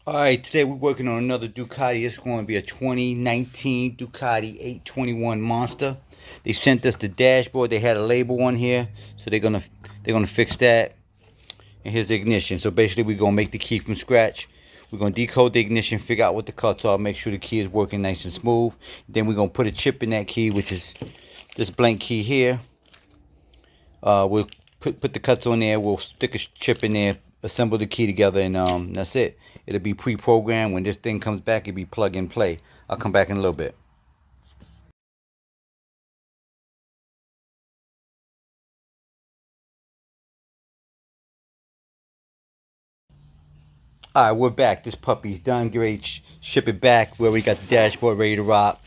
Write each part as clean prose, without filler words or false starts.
Alright, today we're working on another Ducati. It's going to be a 2019 Ducati 821 Monster. They sent us the dashboard. They had a label on here, so they're gonna fix that. And here's the ignition. So basically, we're gonna make the key from scratch. We're gonna decode the ignition, figure out what the cuts are, make sure the key is working nice and smooth. Then we're gonna put a chip in that key, which is this blank key here. We'll put the cuts on there. We'll stick a chip in there, assemble the key together, and that's it. It'll be pre-programmed. When this thing comes back, it'll be plug and play. I'll come back in a little bit. All right, we're back. This puppy's done. Great. Ship it back where we got the dashboard ready to rock.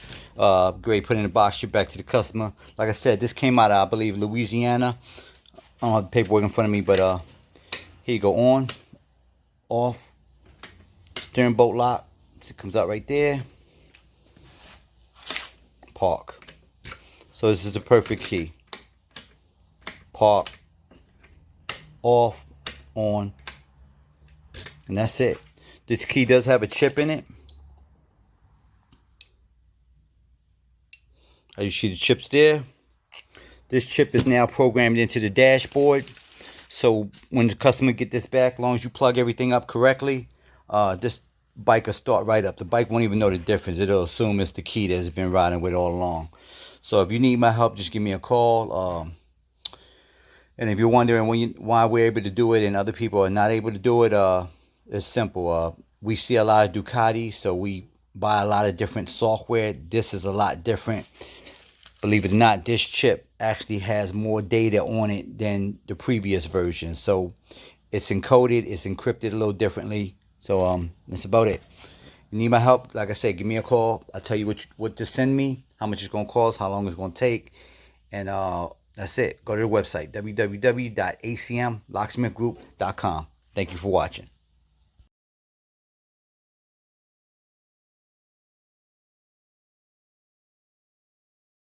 Great. Put in the box. Ship back to the customer. Like I said, this came out of, I believe, Louisiana. I don't have the paperwork in front of me, but here you go. On, off, steering bolt lock. So it comes out right there. Park. So this is the perfect key. Park, off, on, and that's it. This key does have a chip in it. As you see, the chip's there. This chip is now programmed into the dashboard. So when the customer get this back, as long as you plug everything up correctly, this bike will start right up. The bike won't even know the difference. It'll assume it's the key that it's been riding with all along. So if you need my help, just give me a call. And if you're wondering why we're able to do it and other people are not able to do it, it's simple. We see a lot of Ducati, so we buy a lot of different software. This is a lot different. Believe it or not, this chip actually has more data on it than the previous version. So it's encoded, it's encrypted a little differently. So that's about it. You need my help, like I said, give me a call. I'll tell you what to send me, how much it's going to cost, how long it's going to take. And that's it. Go to the website, www.acmlocksmithgroup.com. Thank you for watching.